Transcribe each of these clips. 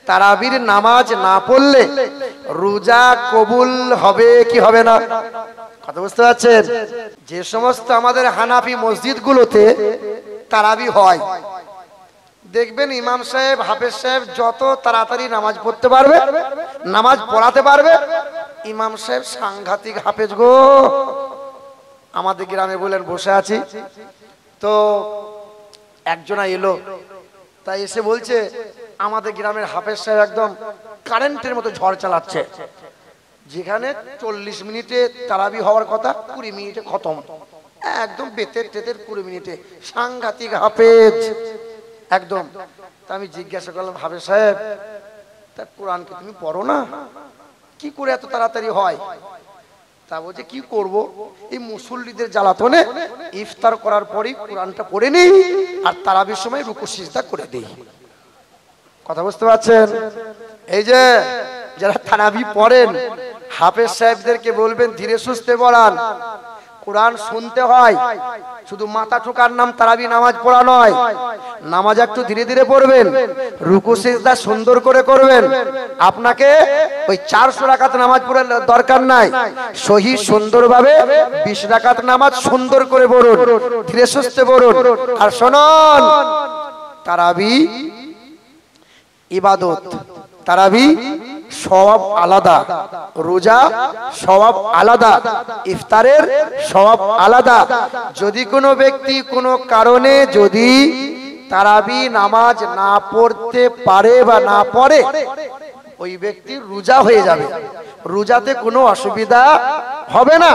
তারাবির নামাজ না পড়লে রোজা কবুল হবে কি হবে না? কথা বুঝতে পারছেন? যে সমস্ত আমাদের হানাফি মসজিদগুলোতে তারাবি হয়, দেখবেন ইমাম সাহেব হাফেজ সাহেব যত তাড়াতাড়ি নামাজ পড়তে পারবে, নামাজ পড়াতে পারবে, ইমাম সাহেব সাংঘাতিক হাফেজ গো। আমাদের গ্রামে বলেন বসে আছি তো একজনা এলো, তাই এসে বলছে আমাদের গ্রামের হাফেজ সাহেব একদম কারেন্টের মতো ঝড় চালাচ্ছে, যেখানে 40 মিনিটে তারাবি হওয়ার কথা 20 মিনিটে খতম, একদম বেতের টেতের 20 মিনিটে, সাংঘাতিক হাফেজ একদম। তা আমি জিজ্ঞাসা করলাম, হাফেজ সাহেব তা কোরআন কি তুমি পড়ো না, কি করে এত তাড়াতাড়ি হয়? তা বলছে কি করব, এই মুসল্লিদের জ্বালাতনে ইফতার করার পরেই কোরআনটা পড়ে নিই আর তারাবির সময় রুকু সিজদা করে দিই। কথা বুঝতে পারছেন? এই যে যারা তারাবি পড়েন হাফেজ সাহেবদেরকে বলবেন ধীরে সুস্থে পড়ান, কোরআন শুনতে হয়, শুধু মাথা ঠোকার নাম তারাবি নামাজ পড়া নয়, নামাজ একটু ধীরে ধীরে পড়বেন, রুকু সিজদা সুন্দর করে করবেন। আপনাকে ওই 400 রাকাত নামাজ পড়ার দরকার নাই, সহি সুন্দরভাবে 20 রাকাত নামাজ সুন্দর করে পড়ুন, ধীরে সুস্থে পড়ুন। আর শুনুন, তারাবি ইবাদত, তারাবি সওয়াব আলাদা, রোজা সওয়াব আলাদা, ইফতারের সওয়াব আলাদা। যদি কোনো ব্যক্তি কোনো কারণে যদি তারাবি নামাজ না পড়তে পারে বা না পড়ে, ওই ব্যক্তির রোজা হয়ে যাবে, রোজাতে কোনো অসুবিধা হবে না।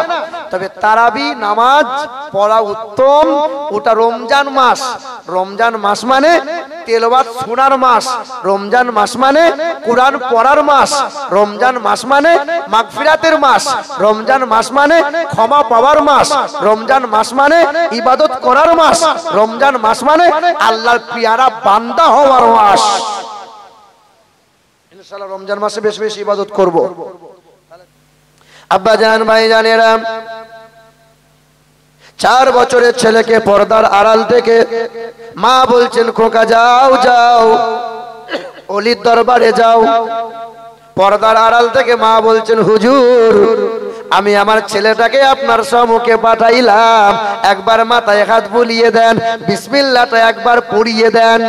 তবে তারাবি নামাজ পড়া উত্তম, ওটা রমজান মাস, রমজান মাস মানে তেলাওয়াত শোনার মাস, রমজান মাস মানে কোরআন পড়ার মাস, রমজান মাস মানে মাগফিরাতের মাস, রমজান মাস মানে ক্ষমা পাওয়ার মাস, রমজান মাস মানে ইবাদত করার মাস, রমজান মাস মানে আল্লাহর পিয়ারা বান্দা হওয়ার মাস। ইনশাআল্লাহ রমজান মাসে বেশি বেশি ইবাদত করব। আব্বা জান, ভাই জানেরা, 4 বছরের ছেলেকে পর্দার আড়াল থেকে মা বলছেন খোকা যাও যাও অলির দরবারে যাও। পর্দার আড়াল থেকে মা বলছেন হুজুর আমি আমার ছেলেটাকে আপনার সম্মুখে পাঠাইলাম, একবার মাথায় হাত বুলিয়ে দেন, বিসমিল্লাহটা একবার পড়িয়ে দেন।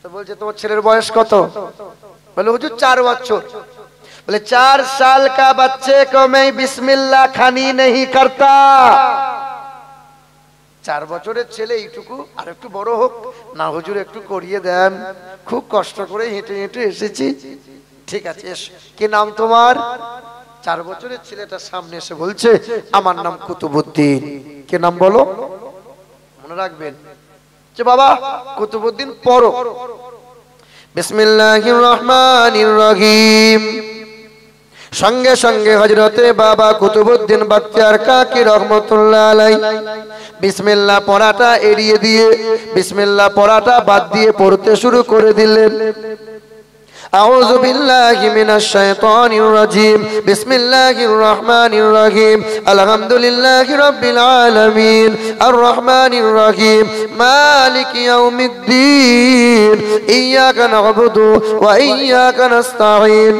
তো বলছে তোমার ছেলের বয়স কত? বলে হুজুর 4 বছর। बोले 4 साल का बच्चे को मैं बिस्मिल्लाह खानी नहीं करता। 4 বছরের ছেলে এইটুকু, আর একটু বড় হোক না হুজুর একটু করিয়ে দেন, খুব কষ্ট করে হেঁটে হেঁটে এসেছি। ঠিক আছে এসো, কি নাম তোমার? 4 বছরের ছেলেটা সামনে এসে বলছে আমার নাম কুতুবউদ্দিন। কি নাম বলো? মনে রাখবেন যে বাবা কুতুবউদ্দিন পড়ো। বিসমিল্লাহির রহমানির রহিম। সঙ্গে সঙ্গে হযরতে বাবা কুতুবউদ্দিন বখতিয়ার কাকি রহমাতুল্লাহ আলাইহি বিসমিল্লাহ পড়াটা এড়িয়ে দিয়ে, বিসমিল্লাহ পড়াটা বাদ দিয়ে পড়তে শুরু করে দিলেন। আউযু বিল্লাহি মিনাশ শাইতানির রাজীম। বিসমিল্লাহির রহমানির রহিম। আলহামদুলিল্লাহি রাব্বিল আলামিন আর রহমানির রহিম মালিকি ইয়াউমিদ্দিন ইয়্যাকা না'বুদু ওয়া ইয়্যাকা নাস্তাঈন।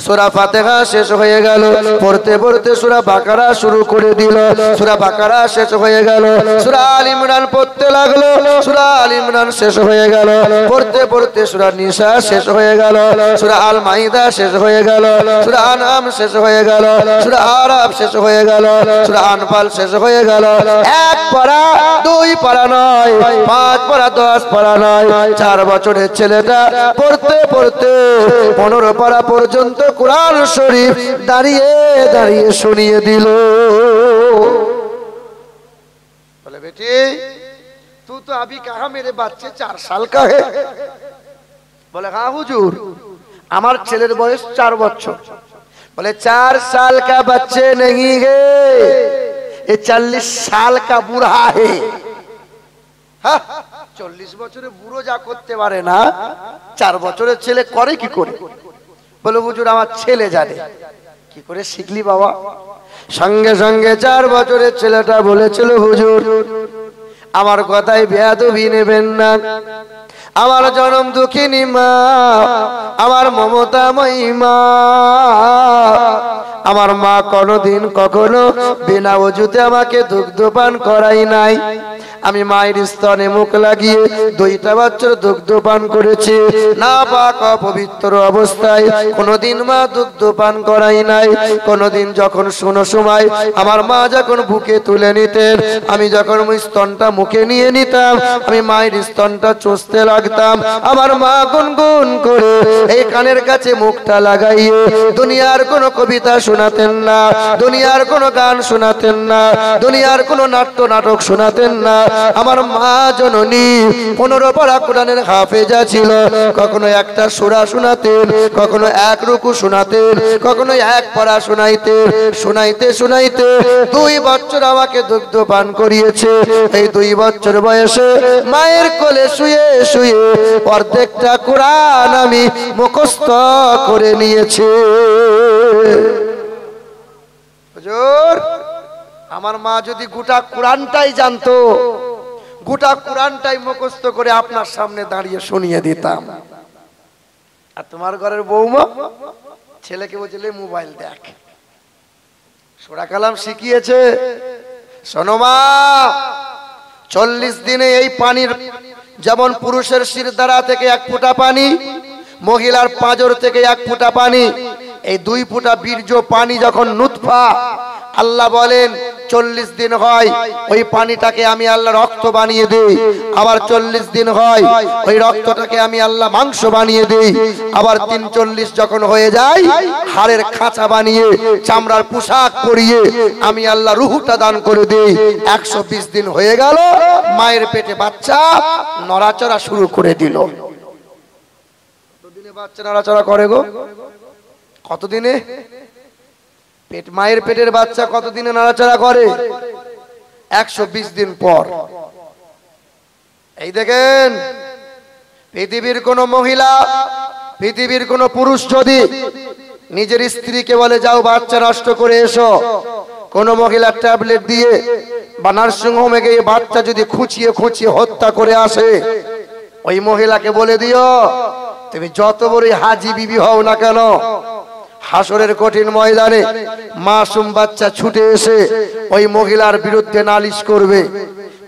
সূরা ফাতিহা শেষ হয়ে গেল, পড়তে পড়তে সূরা বাকারা শুরু করে দিল। সূরা বাকারা শেষ হয়ে গেল, সূরা আল ইমরান পড়তে লাগলো। সূরা আল ইমরান শেষ হয়ে গেল, পড়তে পড়তে সূরা নিসা শেষ হয়ে গেল, সূরা আল মাইদা শেষ হয়ে গেল, সূরা আনআম শেষ হয়ে গেল, সূরা আরাফ শেষ হয়ে গেল, সূরা আনফাল শেষ হয়ে গেল। 1 পারা 2 পারা নয়, 5 পারা 10 পারা নয়, 4 বছরের ছেলেটা পড়তে পড়তে 15 পারা পর্যন্ত कुरान शरीफ दाड़िए दाड़िए सुनिए दिल। बोले बेटी तू तो अभी कहा मेरे बच्चे 4 साल का है? बोले हाँ हुजूर हमार ছেলের বয়স 4 বছর। बोले 4 साल का बच्चे नहीं है, ये 40 साल का बूढ़ा है। 40 বছরের বুড়ো যা করতে পারে না 4 বছরের ছেলে করে কি করে? বলে হুজুর আমার ছেলে জানে। কি করে শিখলি বাবা? সঙ্গে সঙ্গে 4 বছরের ছেলেটা বলেছিল হুজুর আমার কথায় বেয়াদবি নেবেন না, আমার জনম দুঃখিনী মা, আমার মমতাময়ী মা। আমার মা কোনোদিন কখনো বিনা ওযুতে আমাকে দুগ্ধ পান করাই নাই। আমি মায়ের স্তনে মুখ লাগিয়ে 2টা বছর দুগ্ধ পান করেছি, না পাক অপবিত্র অবস্থায় কোনোদিন মা দুগ্ধ পান করাই নাই। কোনোদিন যখন শোনো সময় আমার মা যখন বুকে তুলে নিতেন, আমি যখন ওই স্তনটা মুখে নিয়ে নিতাম, আমি মায়ের স্তনটা চষতে লাগতাম। আমার মা গুনগুন করে এই কানের কাছে মুখটা লাগাইয়ে দুনিয়ার কোনো কবিতা শোনাতেন না, দুনিয়ার কোনো গান শোনাতেন না, দুনিয়ার কোনো নাট্য নাটক শোনাতেন না। আমার মা জননী 15 পারা কোরআনের হাফেজা ছিল। কখনো একটা সূরা শোনাতেন, কখনো 1 রুকু শোনাতেন, কখনো 1 পারা শোনাইতেন। শোনাইতে শোনাইতে 2 বছর আমাকে দুগ্ধ পান করিয়েছে। এই 2 বছর বয়সে মায়ের কোলে শুয়ে শুয়ে অর্ধেকটা কোরআন আমি মুখস্থ করে নিয়েছি। হুজুর, আমার মা যদি গোটা কোরআনটাই জানতো, গোটা কোরআনটাই মুখস্থ করে আপনার সামনে দাঁড়িয়ে শুনিয়ে দিতাম। আর তোমার ঘরের বৌমা ছেলেকে বলছিলে মোবাইল দেখ, সূরা কালাম শিখিয়েছে। শোনো মা, 40 দিনে এই পানির, যেমন পুরুষের শিরদাঁড়া থেকে 1 ফোঁটা পানি, মহিলার পাঁজর থেকে 1 ফোঁটা পানি, এই 2 ফোঁটা বীর্য পানি যখন নুতফা, আল্লাহ বলেন 40 দিন হয় ওই পানিটাকে আমি আল্লাহ রক্ত বানিয়ে দেই। আবার 40 দিন হয় ওই রক্তটাকে আমি আল্লাহ মাংস বানিয়ে দেই। আবার 43 যখন হয়ে যায় হাড়ের খাঁচা বানিয়ে চামড়ার পোশাক পরিয়ে আমি আল্লাহ রূহটা দান করে দেই। 120 দিন হয়ে গেল, মায়ের পেটে বাচ্চা নড়াচড়া শুরু করে দিল। কতদিনে বাচ্চা নড়াচড়া করে গো? কতদিনে? মায়ের পেটের বাচ্চা কতদিনে নাড়াচাড়া করে? 120 দিন পর। এই দেখেন, পৃথিবীর কোন মহিলা, পৃথিবীর কোন পুরুষ যদি নিজের স্ত্রীকে বলে যাও বাচ্চা নষ্ট করে এসো, কোন মহিলা ট্যাবলেট দিয়ে বা নার্সিং হোমে গিয়ে বাচ্চা যদি খুঁচিয়ে খুঁচিয়ে হত্যা করে আসে, ওই মহিলাকে বলে দিও তুমি যত বড়ই হাজি বিবি হও না কেন, হাসরের কঠিন ময়দানে মাসুম বাচ্চা ছুটে এসে ওই মহিলার বিরুদ্ধে নালিশ করবে।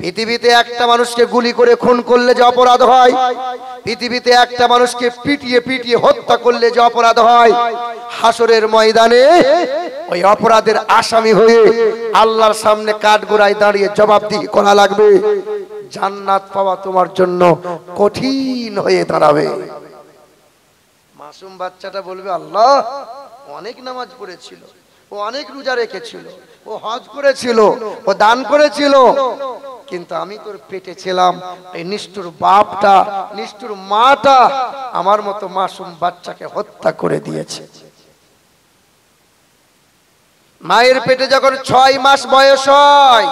পৃথিবীতে একটা মানুষকে গুলি করে খুন করলে যে অপরাধ হয়, পৃথিবীতে একটা মানুষকে পিটিয়ে পিটিয়ে হত্যা করলে যে অপরাধ হয়, হাসরের ময়দানে ওই অপরাধের আসামি হয়ে আল্লাহর সামনে কাঠগড়ায় দাঁড়িয়ে জবাবদিহি করা লাগবে। জান্নাত পাওয়া তোমার জন্য কঠিন হয়ে দাঁড়াবে। মাসুম বাচ্চাটা বলবে আল্লাহ অনেক নামাজ পড়েছিল, ও অনেক রোজা রেখেছিল, ও হজ করেছিল, ও দান করেছিল, কিন্তু আমি তোর পেটে ছিলাম, এই নিষ্ঠুর বাপটা, নিষ্ঠুর মাটা আমার মতো মাসুম বাচ্চাকে হত্যা করে দিয়েছে। মায়ের পেটে যখন 6 মাস বয়স হয়,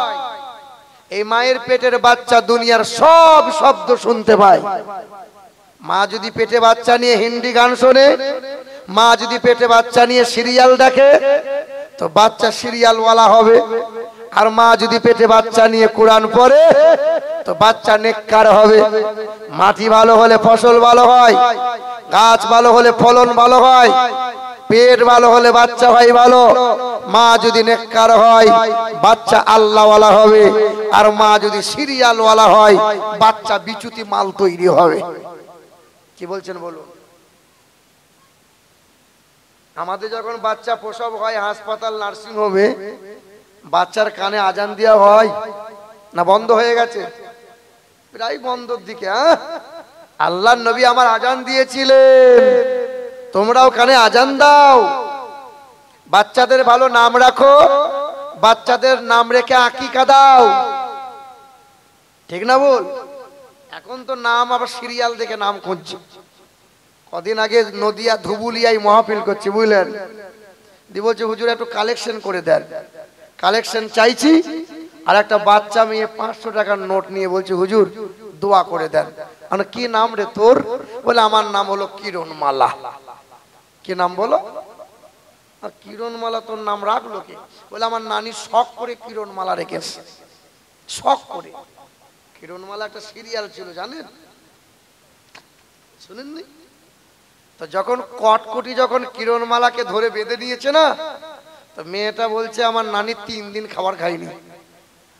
এই মায়ের পেটের বাচ্চা দুনিয়ার সব শব্দ শুনতে পায়। মা যদি পেটে বাচ্চা নিয়ে হিন্দি গান শোনে, মা যদি পেটে বাচ্চা নিয়ে সিরিয়াল দেখে, তো বাচ্চা সিরিয়ালওয়ালা হবে। আর মা যদি পেটে বাচ্চা নিয়ে কোরআন পড়ে, তো বাচ্চা নেককার হবে। মাটি ভালো হলে ফসল ভালো হয়, গাছ ভালো হলে ফলন ভালো হয়, পেট ভালো হলে বাচ্চা হয় ভালো। মা যদি নেককার হয়, বাচ্চা আল্লাহওয়ালা হবে। আর মা যদি সিরিয়ালওয়ালা হয়, বাচ্চা বিচুতি মাল তৈরি হবে। কি বলছেন বলুন? আমাদের যখন বাচ্চা প্রসব হয় হাসপাতাল নার্সিং হোমে, বাচ্চার কানে আজান দেওয়া হয় না বন্ধ হয়ে গেছে? প্রায় বন্ধর দিকে। আল্লাহর নবী আমার আজান দিয়েছিলেন, তোমরাও কানে আজান দাও। বাচ্চাদের ভালো নাম রাখো, বাচ্চাদের নাম রেখে আকিকা দাও, ঠিক না বল? এখন তো নাম আবার সিরিয়াল দেখে নাম খুঁজছে। কদিন আগে নদিয়া ধুবুলিয়ায় মাহফিল করছে, বুঝলেন? দি বলছে হুজুর একটু কালেকশন করে দেন। কালেকশন চাইছি। আর একটা বাচ্চা মেয়ে 500 টাকার নোট নিয়ে বলছে হুজুর দোয়া করে দেন। মানে কি নাম রে তোর? বলে আমার নাম হলো কিরণমালা। কি নাম বলো? কিরণমালা তোর নাম রাখলো কে? বলে আমার নানি শখ করে কিরণমালা রেখেছে, শখ করে। কিরণমালা একটা সিরিয়াল ছিল জানেন? শুনেননি তো? যখন কটকটি যখন কিরণমালাকে ধরে বেঁধে নিয়েছে না, তো মেয়েটা বলছে আমার নানি 3 দিন খাবার খায়নি।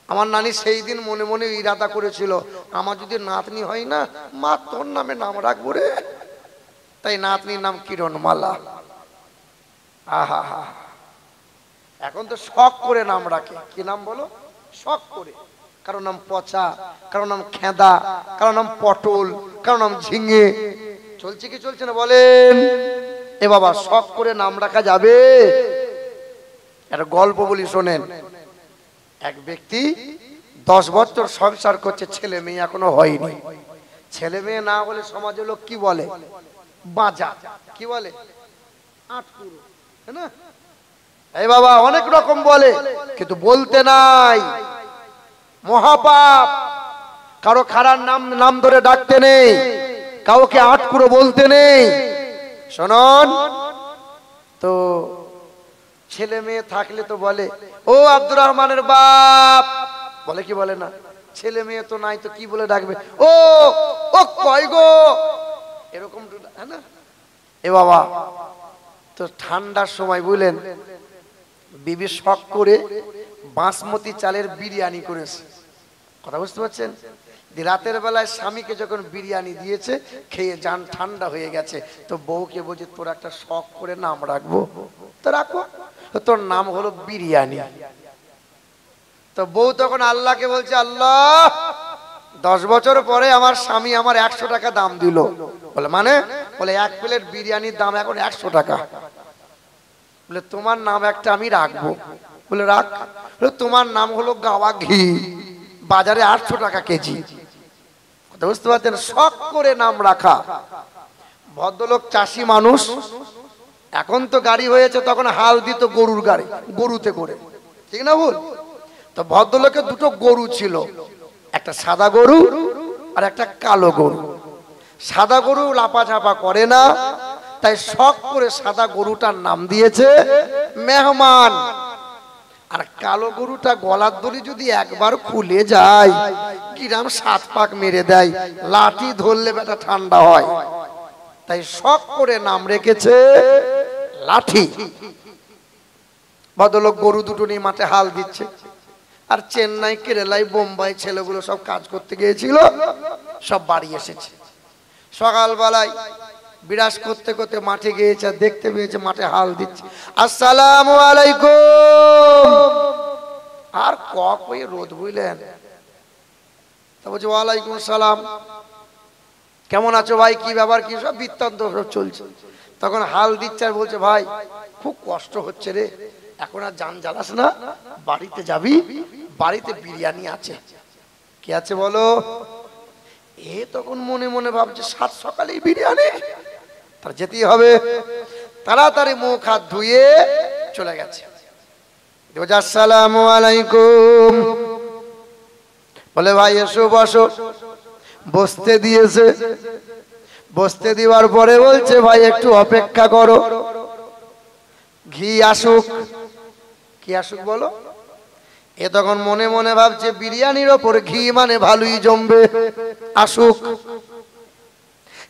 আমার নানি সেই দিন মনে মনে ইরাদা করেছিল, আমার যদি নাতনি হয় না, মা তোর নামে নাম রাখবো রে। তাই নাতনির নাম কিরণমালা। আহা হা, এখন তো শখ করে নাম রাখে। কি নাম বলো? শখ করে। কারো নাম পচা, কারো নাম খেদা, কারো নাম পটল, কারো নাম ঝিঙে। চলছে কি চলছে না বলেন? এ বাবা, শখ করে নাম রাখা যাবে? একটা গল্প বলি শোনেন। এক ব্যক্তি 10 বছর সংসার করছে, ছেলে মেয়ে এখনো হয়নি। ছেলে মেয়ে না বলে সমাজের লোক কি বলে? বাজা। কি বলে? আটপুরো, তাই না? এই বাবা অনেক রকম বলে, কিন্তু বলতে নাই, মহাপাপ। কারো খারাপ নাম ধরে ডাকতে নেই, কাউকে আটকুরো বলতে নেই। শুনুন তো, ছেলে মেয়ে থাকলে তো বলে ও আব্দুর রহমানের বাপ, বলে কি বলে না? ছেলে মেয়ে তো নাই, তো কি বলে ডাকবে? ও ও কয় গো, এরকম না? এ বাবা, তো ঠান্ডার সময় বুঝলেন, বিবি শখ করে বাসমতি চালের বিরিয়ানি করেছে। কথা বুঝতে পারছেন? রাতের বেলায় স্বামীকে যখন বিরিয়ানি দিয়েছে, খেয়ে যান ঠান্ডা হয়ে গেছে, তো বউকে বলছে তোর একটা শখ করে নাম রাখবো, তো রাখো, তোর নাম হলো বিরিয়ানি। তো বউ তখন আল্লাহকে বলছে, আল্লাহ 10 বছর পরে আমার স্বামী আমার 100 টাকা দাম দিল। বলে মানে? বলে 1 প্লেট বিরিয়ানির দাম এখন 100 টাকা। বলে তোমার নাম একটা আমি রাখবো। বলে রাখ। বলে তোমার নাম হলো গাওয়া ঘি, বাজারে 800 টাকা কেজি। কথা বুঝতে পারছেন? শখ করে নাম রাখা। ভদ্রলোক চাষি মানুষ, এখন তো গাড়ি হয়েছে, তখন হাল দিত গরুর গাড়ি, গরুতে করে, ঠিক না ভুল? তো ভদ্রলোকের 2টো গরু ছিল, একটা সাদা গরু আর একটা কালো গরু। সাদা গরু লাপাঝাপা করে না, তাই শখ করে সাদা গরুটার নাম দিয়েছে মেহমান। আর কালো গরুটা গলার দড়ি যদি একবার খুলে যায়, কিরাম 7 পাক মেরে দেয়, লাঠি ধরলে বেটা ঠান্ডা হয়। তাই শখ করে নাম রেখেছে লাঠি। ভদ্রলোক গরু 2টো নিয়ে মাঠে হাল দিচ্ছে, আর চেন্নাই, কেরালাই, বোম্বাই ছেলেগুলো সব কাজ করতে গিয়েছিল, সব বাড়ি এসেছে। সকালবেলায় বিরাজ করতে করতে মাঠে গিয়েছে, দেখতে পেয়েছে মাঠে হাল দিচ্ছে। আসসালামু আলাইকুম। আর কক হয়ে রোদ বুঝলেন, তা বলছে ওয়ালাইকুম সালাম, কেমন আছো ভাই, কি ব্যাপার, কি সব বৃত্তান্ত সব চলছে। তখন হাল দিচ্ছে আর বলছে ভাই খুব কষ্ট হচ্ছে রে, এখন আর জান জ্বালাস না, বাড়িতে যাবি, বাড়িতে বিরিয়ানি আছে। কি আছে বলো? এ তখন মনে মনে ভাবছে 7 সকালেই বিরিয়ানি, তার যেতেই হবে। তাড়াতাড়ি মুখ হাত ধুয়ে চলে গেছে। আসসালামু আলাইকুম। বলে ভাই এসো বসো। বসতে দিয়েছে। বসতে দেওয়ার পরে বলছে ভাই একটু অপেক্ষা করো, ঘি আসুক। কি আসুক বলো? এ তখন মনে মনে ভাবছে বিরিয়ানির ওপর ঘি মানে ভালোই জমবে, আসুক।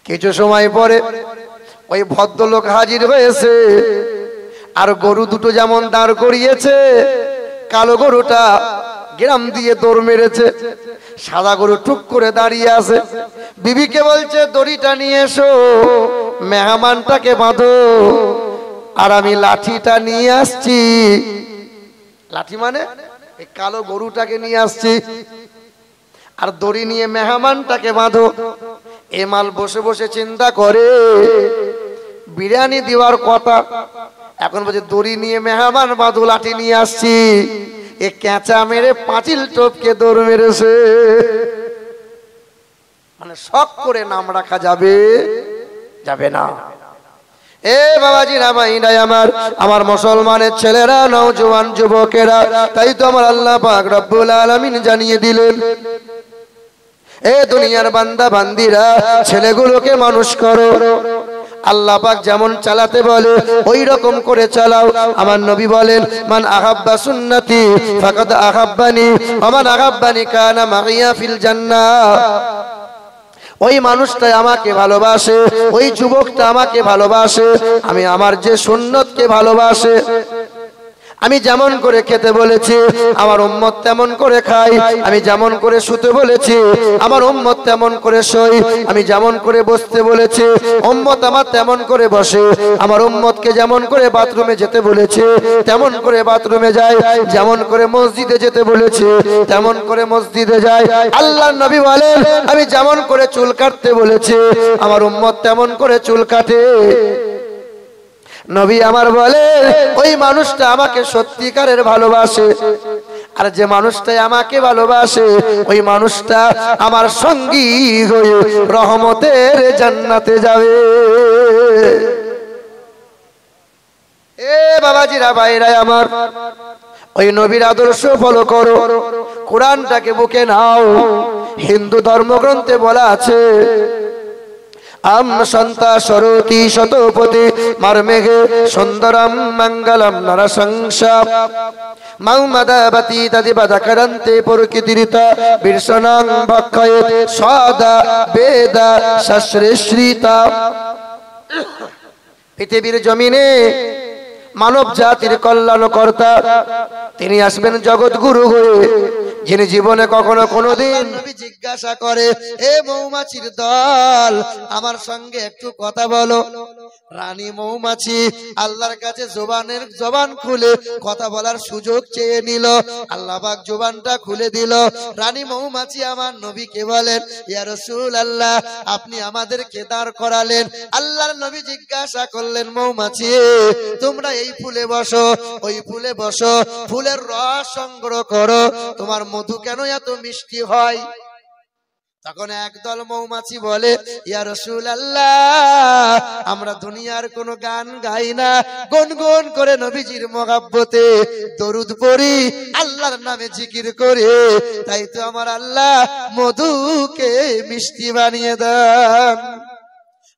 কিছু সময় পরে ওই ভদ্রলোক হাজির হয়েছে, আর গরু 2টো যেমন দাঁড় করিয়েছে, কালো গরুটা গ্রাম দিয়ে দৌড় মেরেছে, সাদা গরু টুক করে দাঁড়িয়ে আছে। বিবিকে বলছে দড়িটা নিয়ে এসো, মেহমানটাকে বাঁধো, আর আমি লাঠিটা নিয়ে আসছি। লাঠি মানে এই কালো গরুটাকে নিয়ে আসছি, আর দড়ি নিয়ে মেহমানটাকে বাঁধো। এ মাল বসে বসে চিন্তা করে বিরিয়ানি দেওয়ার কথা, এখন বলছে দড়ি নিয়ে মেহমান বাঁধো, লাঠি নিয়ে আসছি। এ কেঁচা মেরে পাঁচিল টপকে দৌড় মেরেছে। মানে শখ করে নাম রাখা যাবে? যাবে না। এ বাবাজিরা, ভাইরা আমার মুসলমানের ছেলেরা, নওজোয়ান যুবকেরা, তাই তো আমার আল্লাহ পাক রব্বুল আলামিন জানিয়ে দিলেন, এ দুনিয়ার বান্দা বান্দিরা, ছেলেগুলোকে মানুষ করো। আল্লাহ পাক যেমন চালাতে বলে ওই রকম করে চালাও। আমার নবী বলেন মান আহাব্বা সুন্নতি ফাকাদ আহাব্বানি ওয়া মান আহাব্বানি কানা মাইয়া ফিল জান্নাহ। ওই মানুষটা আমাকে ভালোবাসে, ওই যুবকটা আমাকে ভালোবাসে, আমি আমার যে সুন্নতকে ভালোবাসে। আমি যেমন করে খেতে বলেছি আমার উম্মত তেমন করে খাই, আমি যেমন করে শুতে বলেছি আমার উম্মত তেমন করে শোয়, আমি যেমন করে বসতে বলেছি উম্মত আমার তেমন করে বসে, আমার উম্মতকে যেমন করে বাথরুমে যেতে বলেছে তেমন করে বাথরুমে যায়, যেমন করে মসজিদে যেতে বলেছে তেমন করে মসজিদে যায়। আল্লাহর নবী বলেন আমি যেমন করে চুল কাটতে বলেছি আমার উম্মত তেমন করে চুল কাটে। নবী আমার বলে ওই মানুষটা আমাকে সত্যিকারের ভালোবাসে, আর যে মানুষটাই আমাকে ভালোবাসে ওই মানুষটা আমার সঙ্গী হয়ে রহমতের জান্নাতে যাবে। এ বাবাজিরা ভাইরা আমার, ওই নবীর আদর্শ ফলো করো, কোরআনটাকে বুকে নাও। হিন্দু ধর্মগ্রন্থে বলা আছে আম সন্তা সরতি শতপতি মারমেঘে সুন্দরম মঙ্গলম নরসংসা মাউমদাবতি তদিবদকরন্তে পুরকিতিরিতা বিরসনাং ভক্ষয়ে সদা বেদা সশ্রেশ্রিতা। পৃথিবীর জমিনে মানব জাতির কল্যাণকর্তা তিনি আসবেন জগৎগুরু হয়ে, যিনি জীবনে কখনো কোনোদিন জিজ্ঞাসা করে এ মৌমাছির দল আমার সঙ্গে একটু কথা বলো। রানী মৌমাছি আল্লাহর কাছে জবান খুলে কথা বলার সুযোগ চেয়ে নিল, আল্লাহ পাক জবানটা খুলে দিল। রানী মৌমাছি আমার নবীকে বলেন ইয়া রাসূলুল্লাহ আপনি আমাদেরকে দাঁড় করালেন। আল্লাহর নবী জিজ্ঞাসা করলেন মৌমাছি তোমরা এই ফুলে বসো, ওই ফুলে বসো, ফুলের রস সংগ্রহ করো, তোমার মধু কেন এত মিষ্টি হয়? তখন একদল মৌমাছি বলে ইয়া রাসূলুল্লাহ আমরা দুনিয়ার কোনো গান গাই না, গুনগুন করে নবীজির মহব্বতে দরুদ পড়ি, আল্লাহর নামে জিকির করে, তাই তো আমার আল্লাহ মধুকে মিষ্টি বানিয়ে দেন।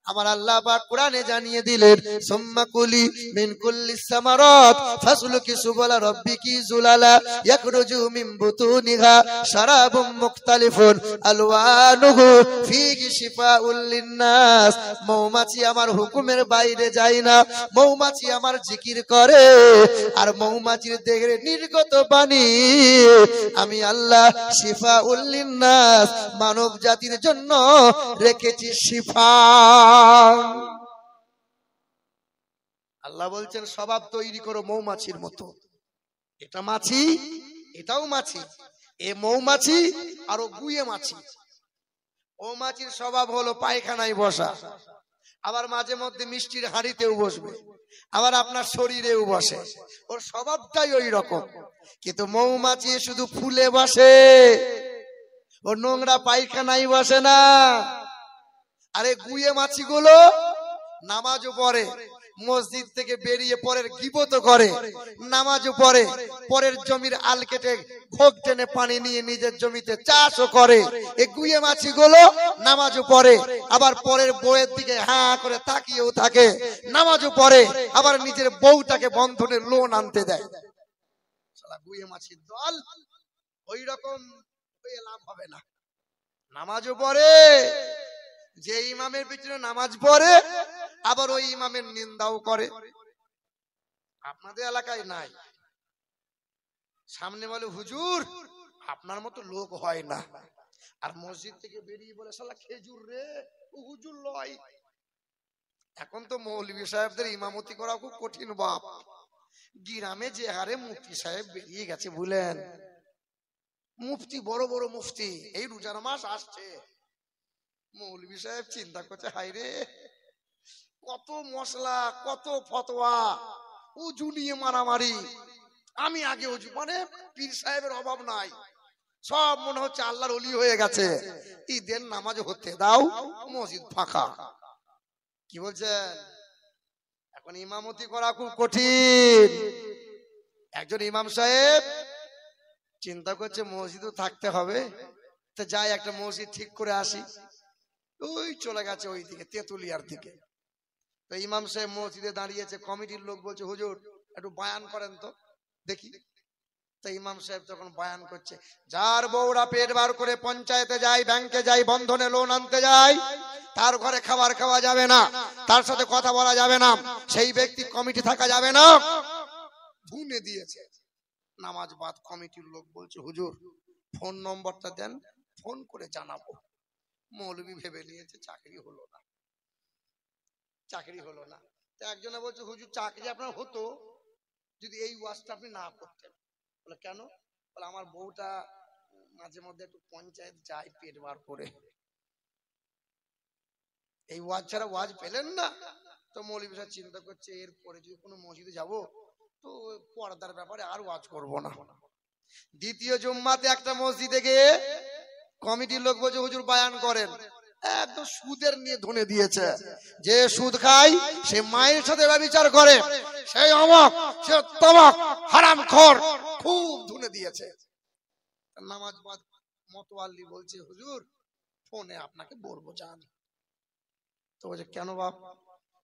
আমার আল্লাহ পাক কোরআনে জানিয়ে দিলেন সুম্মা কুলি মিন কুল্লিস সামারাত ফাসলুকি সুবুলা রাব্বিকি যুলালা ইয়াখরুজু মিন বুতুনিহা শারাবুম মুখতালিফুন আলওয়ানুহু ফীহি শিফাউল লিন্নাস। মৌমাছি আমার হুকুমের বাইরে যায় না, মৌমাছি আমার জিকির করে, আর মৌমাছির দেহের নির্গত পানি আমি আল্লাহ শিফাউল লিন্নাস মানব জাতির জন্য রেখেছি শিফা। আল্লাহ বলছেন স্বভাব তৈরি করো মৌমাছির মতো। এটা মাছি, এটাও মাছি, এ মৌমাছি আর ও গুয়ে মাছি। মৌমাছির স্বভাব হলো পায়খানায় বসা, আবার মাঝে মধ্যে মিষ্টির হাঁড়িতেও বসবে, আবার আপনার শরীরেও বসে, ওর স্বভাবটাই ওই রকম। কিন্তু মৌমাছি শুধু ফুলে বসে, ও নোংরা পায়খানায় বসে না। আরে গুয়ে মাছিগুলো নামাজও পড়ে, মসজিদ থেকে বেরিয়ে পরের গীবত করে, নামাজও পড়ে, পরের জমির আল কেটে ঘোগ টেনে পানি নিয়ে নিজের জমিতে চাষও করে। এই গুয়ে মাছিগুলো নামাজও পড়ে, আবার পরের বউয়ের দিকে হ্যাঁ করে তাকিয়েও থাকে, নামাজও পড়ে, আবার নিজের বউটাকে বন্ধনের লোন আনতে দেয়। শালা গুয়ে মাছির দল, ওই রকম লাভ হবে না। নামাজও পড়ে, যে ইমামের পিছনে নামাজ পড়ে আবার ওই ইমামের নিন্দাও করে। আপনাদের এলাকায় নাই, সামনে বলে হুজুর আপনার মতো লোক হয় না, আর মসজিদ থেকে বেরিয়ে বলে শালা খেজুর রে, ও হুজুর লয়। এখন তো মৌলভী সাহেবদের ইমামতি করা খুব কঠিন বাপ। গ্রামে যে হারে মুফতি সাহেব বেরিয়ে গেছে বলেন, মুফতি বড় বড় মুফতি, এই রোজার মাস আসছে, মৌলভী সাহেব চিন্তা করছে হাই রে কত মশলা, কত ফতোয়া, উজু নিয়ে মারামারি, আমি আগে উজু, মানে পীর সাহেবের অভাব নাই, সব মনে হচ্ছে আল্লাহর ওলি হয়ে গেছে। ঈদের নামাজ হতে দাও, মসজিদ ফাঁকা। কি বলছেন? এখন ইমামতি করা খুব কঠিন। একজন ইমাম সাহেব চিন্তা করছে মসজিদও থাকতে হবে, তো যাই একটা মসজিদ ঠিক করে আসি। ওই চলে গেছে ওই দিকে তেঁতুলিয়ার দিকে। তো ইমাম সাহেব মসজিদে দাঁড়িয়েছে, কমিটির লোক বলছে হুজুর একটু বয়ান করেন তো দেখি। তো ইমাম সাহেব তখন বয়ান করছে, যার বউরা পেট বার করে পঞ্চায়েতে যায়, ব্যাংকে যায়, বন্ধনে লোন আনতে যায়, তার ঘরে খাবার খাওয়া যাবে না, তার সাথে কথা বলা যাবে না, সেই ব্যক্তি কমিটি থাকা যাবে না। ধুনে দিয়েছে। নামাজ বাদ কমিটির লোক বলছে, হুজুর ফোন নম্বরটা দেন, ফোন করে জানাবো। মৌলবি ভেবে নিয়েছে চাকরি হলো না, চাকরি হলো না। তো একজনে বলছে, হুজুর চাকরি আপনার হতো যদি এই ওয়াজটা আপনি না করতেন। বলে কেন? বলে আমার বউটা মাঝে মধ্যে একটু পঞ্চায়েত যায় পেট বার করে, এই ওয়াজ ছাড়া ওয়াজ পেলেন না। তো মৌলবি সাহেব চিন্তা করছে, এরপরে যদি কোনো মসজিদে যাব তো পর্দার ব্যাপারে আর ওয়াজ করব না। দ্বিতীয় জুম্মাতে একটা মসজিদে গিয়ে কমিটির লোক বলছে, হুজুর বয়ান করেন। একদম সুদের নিয়ে ধুনে দিয়েছে, যে সুদ খায় সে মায়ের সাথে ব্যভিচার করে, সেই অমক, সে তমক, হারামখোর, খুব ধুনে দিয়েছে। নামাজ বাদ মতওয়াল্লি বলছে, হুজুর ফোনে আপনাকে বলবো যান। তো বলছে, কেন বাপ?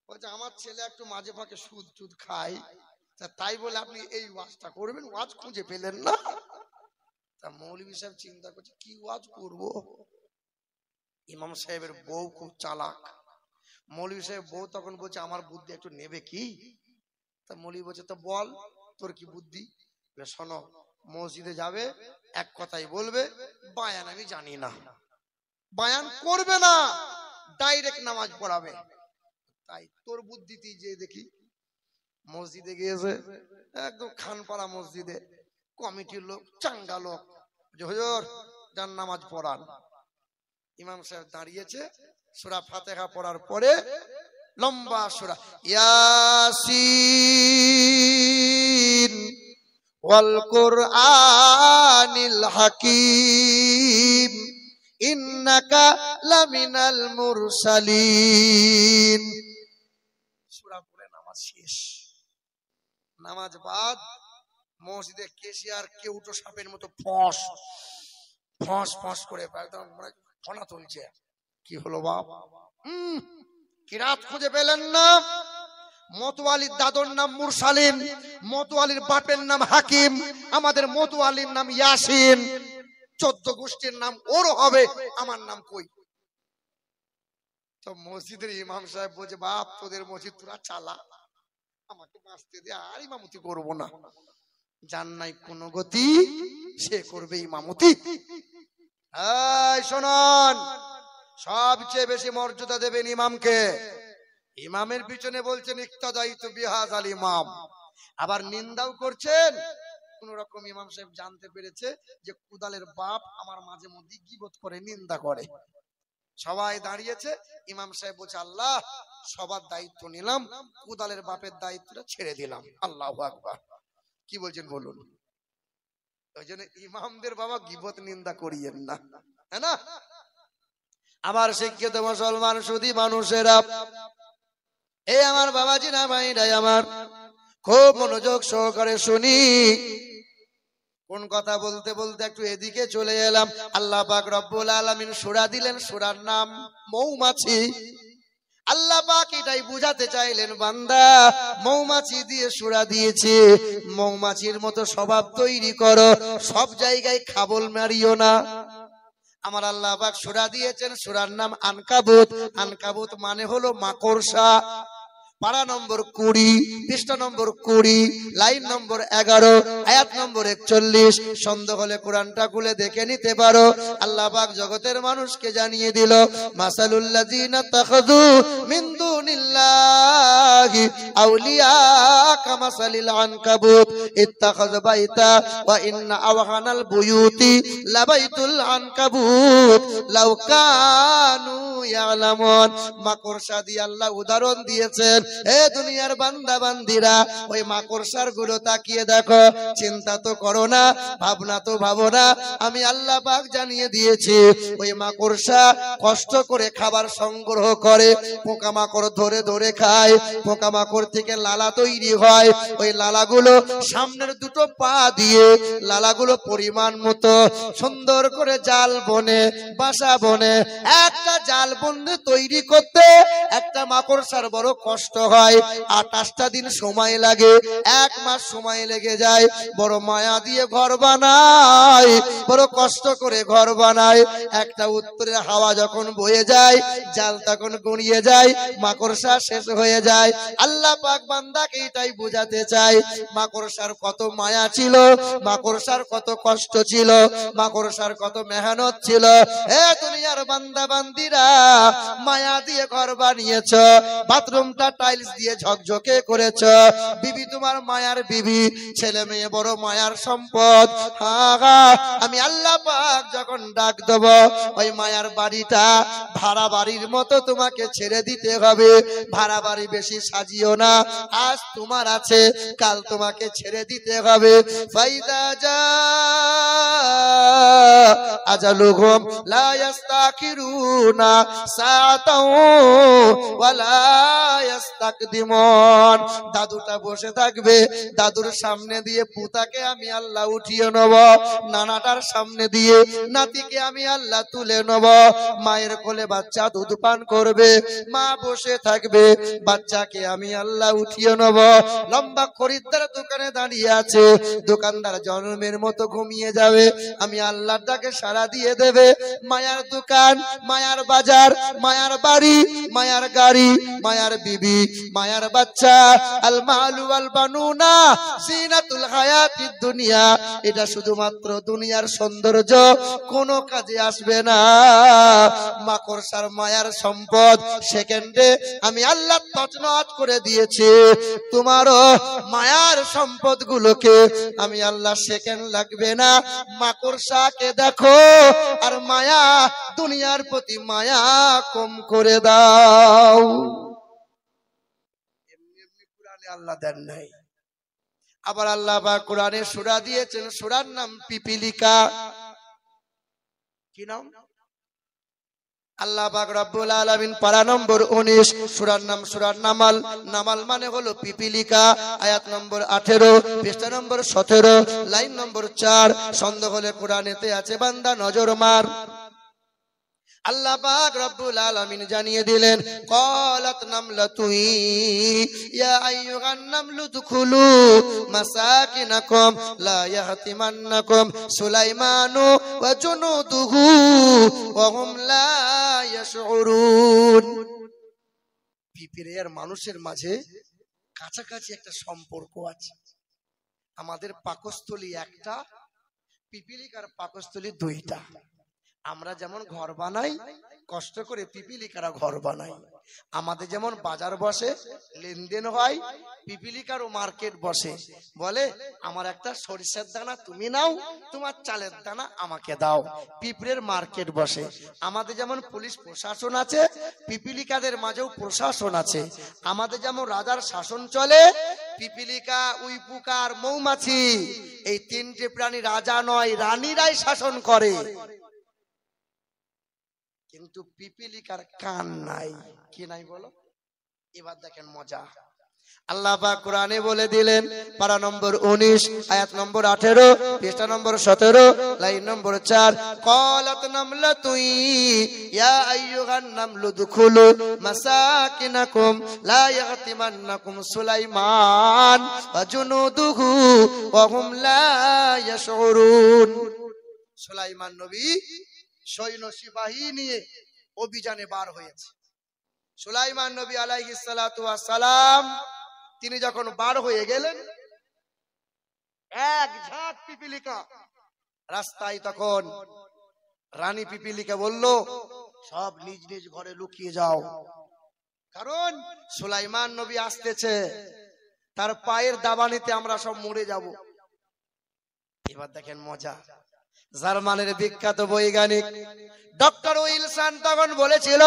বলছে, আমার ছেলে একটু মাঝে ফাঁকে সুদ টুদ খায়, তাই বলে আপনি এই ওয়াজটা করবেন? ওয়াজ খুঁজে পেলেন না? তা মৌলভী সাহেব চিন্তা করছে, কি ওয়াজ করব। ইমাম সাহেবের বউ খুব চালাক। মৌলভী সাহেব বউ তখন বলছে, আমার বুদ্ধি একটু নেবে কি? তা মৌলভী বলছে, তো বল তোর কি বুদ্ধি? শোনো, মসজিদে যাবে, এক কথাই বলবে, বায়ান আমি জানি না, বায়ান করবে না, ডাইরেক্ট নামাজ পড়াবে। তাই তোর বুদ্ধিতে যে দেখি মসজিদে গিয়েছে, একদম খানপাড়া মসজিদে, কমিটির লোক চাঙ্গা লোক, হুজুর যান নামাজ পড়ান। ইমাম সাহেব দাঁড়িয়েছে, সূরা ফাতিহা পড়ার পরে লম্বা সূরা ইয়াসিন ওয়াল কুরআনিল হাকীম ইন্নাকা লামিনাল মুরসালিন, সূরা পড়ে নামাজ শেষ। নামাজ বাদ মসজিদে কেশিয়ার কেউটো সাপের মতো ফস ফস ফস করে একদম ফনা তুলছে। কি হলো বাপ? কিরাত খুঁজে পেলেন না? মতওয়ালির দাদর নাম মুরসালিন, মতওয়ালির বাপের নাম হাকিম, আমাদের মতওয়ালির নাম ইয়াসিন, 14 গোষ্ঠীর নাম ওর হবে, আমার নাম কই? তো মসজিদের ইমাম সাহেব বলছে, বাপ তোদের মসজিদ তোরা চালা, আমাকে বাঁচতে দে, আর ইমামতি করবো না। যার নাই কোন গতি সে করবে ইমামতি। এই শুনুন, সবচেয়ে বেশি মর্যাদা দেবেন ইমামকে। ইমামের পিছনে বলছেন ইক্তাদাইতু বিহাযাল ইমাম, আবার নিন্দাও করছেন। কোন রকম ইমাম সাহেব জানতে পেরেছে যে কুদালের বাপ আমার মাঝে মধ্যে গীবত করে, নিন্দা করে। সবাই দাঁড়িয়েছে, ইমাম সাহেব বলছে, আল্লাহ সবার দায়িত্ব নিলাম, কুদালের বাপের দায়িত্বটা ছেড়ে দিলাম। আল্লাহু আকবার। কি বলছেন বলুন? ওই জন্য ইমামদের বাবা গীবত নিন্দা করিয়েন না, তাই না? আমার শিক্ষিত মুসলমান সুধী মানুষেরা, এই আমার বাবাজি না ভাইরাই আমার, খুব মনোযোগ সহকারে শুনি। কোন কথা বলতে বলতে একটু এদিকে চলে এলাম। আল্লাহ পাক রব্বুল আলামিন সূরা দিলেন, সূরার নাম মৌমাছি। আল্লাহ পাক এটাই বুঝাতে চাইলেন, বান্দা মৌমাছি দিয়ে সূরা দিয়েছে, মৌমাছির মতো স্বভাব তৈরি করো, সব জায়গায় খাবল মারিও না। আমার আল্লাহ পাক সূরা দিয়েছেন, সূরার নাম আনকাবুত। আনকাবুত মানে হলো মাকড়সা। পারা নম্বর 20, পৃষ্ঠা নম্বর 20, লাইন নম্বর 11, আয়াত নম্বর 41। সন্দেহ হলে কোরআনটা খুলে দেখে নিতে পারো। আল্লাহ পাক জগতের মানুষকে জানিয়ে দিল, মাসালুল লাযিনা তাখাযু মিন দুনিল্লাহি আউলিয়া কামাসালিল আনকাবুত ইত্তাখায বাইতা ওয়া ইন্না আওহানাল বুয়ুতি লাবাইতুল আনকাবুত লাউ কানু ইয়ালামুন। মাকড়সা দিয়ে আল্লাহ উদাহরণ দিয়েছেন। এ দুনিয়ার বান্দা বান্দিরা, ওই মাকড়সার গুলো তাকিয়ে দেখো, চিন্তা তো করো না, ভাবনা তো ভাবো না, আমি আল্লাহ পাক জানিয়ে দিয়েছি। ওই মাকড়সা কষ্ট করে খাবার সংগ্রহ করে, পোকামাকড় ধরে ধরে খায়, পোকামাকড় থেকে লালা তৈরি হয়। ওই লালাগুলো সামনের দুটো পা দিয়ে লালাগুলো পরিমাণ মতো সুন্দর করে জাল বনে, বাসা বনে। একটা জাল বনে তৈরি করতে একটা মাকড়সার বড় কষ্ট হয়, 28টা দিন সময় লাগে, 1 মাস সময় লেগে যায়, বড় মায়া দিয়ে ঘর বানায়, বড় কষ্ট করে ঘর বানায়। একটা উত্তরের হাওয়া যখন বয়ে যায়, জাল তখন গড়িয়ে যায়, মাকড়সা শেষ হয়ে যায়। আল্লাহ পাক বান্দাকে এটাই বোঝাতে চায়, মাকড়সার কত মায়া ছিল, মাকড়সার কত কষ্ট ছিল, মাকড়সার কত মেহনত ছিল। হে দুনিয়ার বান্দা বান্দিরা, মায়া দিয়ে ঘর বানিয়েছ, বাথরুমটা টাইলস দিয়ে ঝকঝকে করেছ, বিবি তোমার মায়ার বিবি, ছেলে মেয়ে বড় মায়ার সম্পদ। আমি আল্লাহ পাক যখন ডাক দেব, ওই মায়ার বাড়িটা ভাড়া বাড়ির মতো তোমাকে ছেড়ে দিতে হবে। ভাড়া বাড়ি বেশি সাজিও না, আজ তোমার আছে, কাল তোমাকে ছেড়ে দিতে হবে। ফাইদা যা আজালুহুম লা ইস্তাখিরুনা সাআতাও ওয়া লা ইস্তাকদিমুন। দাদুটা বসে থাকবে, দাদুর সামনে দিয়ে পুতাকে আমি আল্লাহ উঠিয়ে নেব, নানাটার সামনে দিয়ে নাতিকে আমি আল্লাহ তুলে নেব। মায়ের কোলে বাচ্চা দুধ পান করবে, মা বসে থাকবে, বাচ্চাকে আমি আল্লাহ উঠিয়ে নেব। লম্বা খরিদ্দার দোকানে দাঁড়িয়ে আছে, দোকানদার জন্মের মতো ঘুমিয়ে যাবে, আমি আল্লাহর ডাকে সাড়া দিয়ে দেবে। মায়ার দোকান, মায়ার বাজার, মায়ার বাড়ি, মায়ার গাড়ি, মায়ার বিবি, মায়ার বাচ্চা, আল মালু ওয়াল বানুনা জিনাতুল হায়াতিদ দুনিয়া, এটা শুধুমাত্র দুনিয়ার সৌন্দর্য, কোনো কাজে আসবে না। মাকড়সার মায়ার সম্পদ সেকেন্ডে আমি আল্লাহ তছনছ করে দিয়েছি। তোমারও মায়ার সম্পদ গুলোকে আমি আল্লাহ সেকেন্ড লাগবে না, মাকড়সাকে দেখো আর মায়া, দুনিয়ার প্রতি মায়া কম করে দাও। এমনি এমনি কুরআনে আল্লাহ দেন নাই। আবার আল্লাহ পাক কুরআনে সূরা দিয়েছেন, সূরার নাম পিপিলিকা। কি নাম? আল্লাহ পাক রব্বুল আলামিন পারা নম্বর 19, সূরার নাম সূরার নামাল। নামাল মানে হলো পিপিলিকা। আয়াত নম্বর 18, পৃষ্ঠা নম্বর 17, লাইন নম্বর 4। সন্দেহ হলে কুরআনেতে আছে, বান্দা নজর মার। আল্লাহ পাক রব্বুল আলামিন জানিয়ে দিলেন, ক্বালাত নামলাতু ইয়া আইয়ুহান নামলু দুখুলু মাসাকিনাকুম লা ইয়াহতিমান্নাকুম সুলাইমানু ওয়া জুনুদুহু ওয়া হুম লা ইয়াশউরুন। পিঁপড়ের মানুষের মাঝে কাছাকাছি একটা সম্পর্ক আছে। আমাদের পাকস্থলী একটা, পিপিলিকার পাকস্থলী 2টা। আমরা যেমন ঘর বানাই, কষ্ট করে পিপিলিকারা ঘর বানাই। আমাদের যেমন বাজার বসে, লেনদেন হয়, পিপিলিকারও মার্কেট বসে। বলে আমার একটা সরিষার দানা তুমি নাও, তোমার চালের দানা আমাকে দাও। পিঁপড়ের মার্কেট বসে। আমাদের যেমন পুলিশ প্রশাসন আছে, পিপিলিকাদের মাঝেও প্রশাসন আছে। আমাদের যেমন রাজার শাসন চলে, পিপিলিকা, উইপোকা আর মৌমাছি, এই 3টে প্রাণী রাজা নয়, রানীরাই শাসন করে। কিন্তু পিপিলিকার কান নাই। কি নাই বলো? এবার দেখেন মজা। আল্লাহ পাক কোরআনে বলে দিলেন, পারা নম্বর 19, আয়াত নম্বর 18, পৃষ্ঠা নম্বর 17, লাইন নম্বর 4। ক্বালাত নামলাতু ইয়া আইয়ুহান নামলু দুখুলু মাসাকিনাকুম লা ইয়াহতিমান্নাকুম সুলাইমান ওয়া জুনুদুহু ওয়া হুম লা ইয়াশউরুন। সুলাইমান নবী সৈন্য সিপাহী নিয়ে অভিযানে বার হয়েছে। সুলাইমান নবী আলাইহিস সালাতু ওয়াস সালাম, তিনি যখন বার হয়ে গেলেন, এক ঝাঁক পিপিলিকা রাস্তায়। তখন রানী পিপিলিকা বলল, সব নিজ নিজ ঘরে লুকিয়ে যাও, কারণ সুলাইমান নবী আসতেছে, তার পায়ের দাবানিতে আমরা সব মরে যাব। এবার দেখেন মজা। জার্মানের বিখ্যাত বৈজ্ঞানিক ডক্টর উইলসন তখন বলেছিল,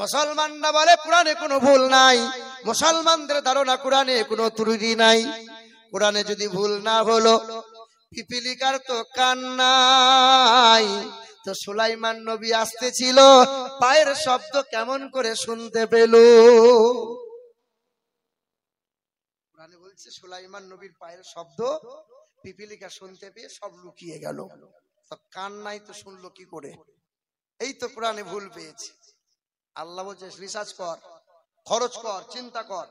মুসলমানরা বলে কোরআনে কোনো ভুল নাই, মুসলমানদের ধারণা কোরআনে কোনো ত্রুটি নাই। কোরআনে যদি ভুল না হলো, পিপিলিকার তো কান নাই, তো সুলাইমান নবী আসতেছিল, পায়ের শব্দ কেমন করে শুনতে পেল? কোরআনে বলছে সুলাইমান নবীর পায়ের শব্দ পিপিলিকা শুনতে পেয়ে সব লুকিয়ে গেল। তো কান নাই তো শুনলো কি করে? এই তো কোরআনে ভুল পেয়েছে। আল্লাহ বলছে রিসার্চ কর, খরচ কর, চিন্তা কর।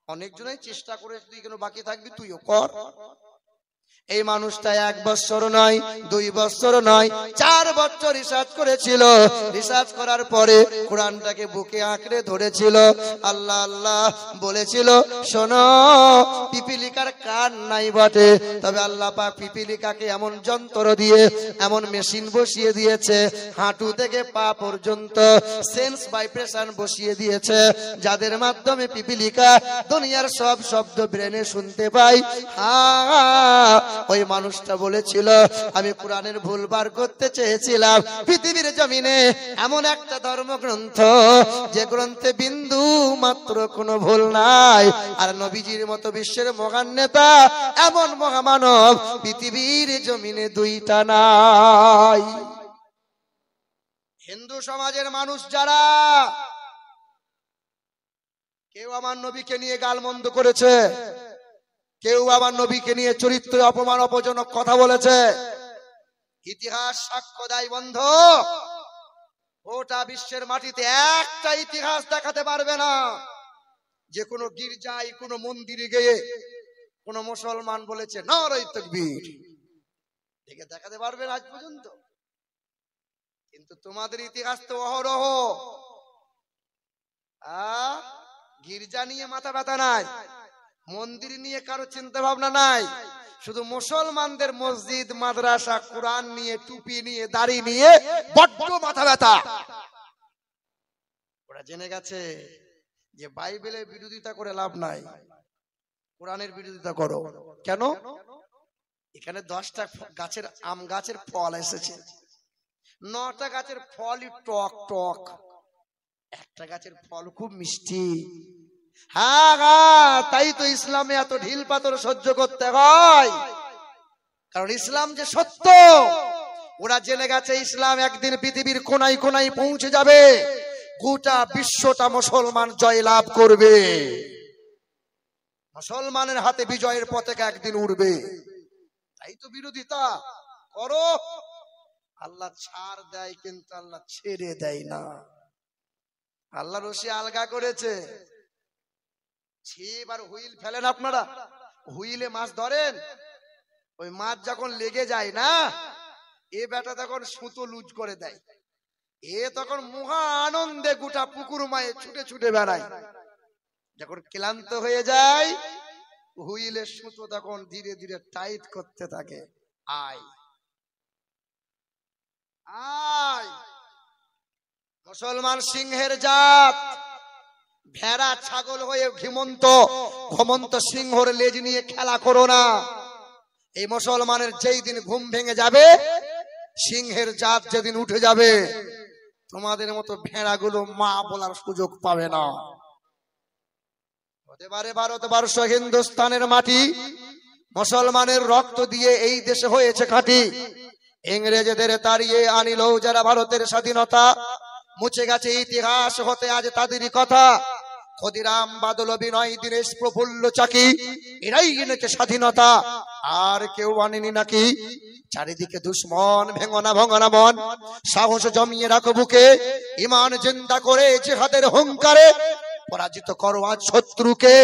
অনেকজনই চেষ্টা করে, তুই কেন বাকি থাকবি, তুইও কর। এই মানুষটা 1 বছর নয়, 2 বছর নয়, 4 বছর রিসার্চ করেছিল। রিসার্চ করার পরে কোরআনটাকে বুকে আঁকড়ে ধরেছিল। আল্লাহ আল্লাহ বলেছিল, শোনো, পিপিলিকার কান নাই বটে, তবে আল্লাহ পাক পিপিলিকাকে এমন যন্ত্র দিয়ে, এমন মেশিন বসিয়ে দিয়েছে, হাঁটু থেকে পা পর্যন্ত সেন্স ভাইব্রেশন বসিয়ে দিয়েছে, যাদের মাধ্যমে পিপিলিকা দুনিয়ার সব শব্দ ব্রেনে শুনতে পায়। ওই মানুষটা বলেছিল, আমি কোরআনের ভুল বার করতে চেয়েছিলাম। পৃথিবীর জমিনে এমন একটা ধর্মগ্রন্থ, যে গ্রন্থে বিন্দু মাত্র কোনো ভুল নাই, আর নবীজির মতো বিশ্বের মহান নেতা, এমন মহামানব পৃথিবীর জমিনে 2টা নাই। হিন্দু সমাজের মানুষ যারা, কেউ আমার নবীকে নিয়ে গালমন্দ করেছে, কেউ আমার নবীকে নিয়ে চরিত্র অপমান অপজনক কথা বলেছে। ইতিহাস সাক্ষ্য দেয় বন্ধু, গোটা বিশ্বের মাটিতে একটা ইতিহাস দেখাতে পারবে না যে কোনো গির্জায়, কোনো মন্দিরে গিয়ে কোন মুসলমান বলেছে নারায়ে তাকবীর, দেখে দেখাতে পারবেন আজ পর্যন্ত? কিন্তু তোমাদের ইতিহাস তো অহরহ। গির্জা নিয়ে মাথা ব্যথা নাই, মন্দির নিয়ে কারো চিন্তা ভাবনা নাই, শুধু মুসলমানদের মসজিদ, মাদ্রাসা, কোরআন নিয়ে, টুপি নিয়ে, দাড়ি নিয়ে বড্ড মাথা ব্যথা। ওরা জেনে গেছে যে বাইবেলের বিরোধিতা করে লাভ নাই, কোরআনের বিরোধিতা করো। কেন? এখানে 10টা গাছের আম গাছের ফল এসেছে, 9টা গাছের ফলই টক টক, একটা গাছের ফল খুব মিষ্টি। হ্যাঁ, তাই তো ইসলামে এত ঢিল পাথর সহ্য করতে হয়, কারণ ইসলাম যে সত্য। ওরা জেনে গেছে ইসলাম একদিন পৃথিবীর কোনায় কোনায় পৌঁছে যাবে, গোটা বিশ্বটা মুসলমান জয় লাভ করবে, মুসলমানের হাতে বিজয়ের পতাকা একদিন উড়বে। তাই তো বিরোধিতা করো। আল্লাহ ছাড় দেয়, কিন্তু আল্লাহ ছেড়ে দেয় না। আল্লাহ রশি আলগা করেছে। ছিপ আর হুইল ফেলেন আপনারা, হুইলে মাছ ধরেন, ওই মাছ যখন লেগে যায় না, এ বেটা তখন সুতো লুজ করে দেয়, এ তখন মহা আনন্দে গোটা পুকুর মায়ে ছুটে ছুটে বেড়ায়। যখন ক্লান্ত হয়ে যায়, হুইলের সুতো তখন ধীরে ধীরে টাইট করতে থাকে। আয় আয়, মুসলমান সিংহের জাত, ভেড়া ছাগল হয়ে ঘুমন্ত সিংহর লেজ নিয়ে খেলা করো না। এই মুসলমানের যেই দিন ঘুম ভেঙে যাবে, সিংহের জাত যেদিন উঠে যাবে, তোমাদের মতো ভেড়াগুলো মা বলার সুযোগ পাবে না। হতে পারে ভারতবর্ষ হিন্দুস্তানের মাটি, মুসলমানের রক্ত দিয়ে এই দেশে হয়েছে খাঁটি। ইংরেজদের তাড়িয়ে আনিল যারা ভারতের স্বাধীনতা, মুছে গেছে ইতিহাস হতে আজ তাদেরই কথা। ক্ষুদিরাম, বাদল, বিনয়, দীনেশ, প্রফুল্ল, চাকি, এরাই এনেছে স্বাধীনতা, আর কেউ আনেনি নাকি? চারিদিকে দুশ্মন, ভেঙনা ভঙনা মন, সাহস জমিয়ে রাখো বুকে, ইমান জিন্দা করে জিহাদের হুঙ্কারে পরাজিত করো আজ শত্রুকে।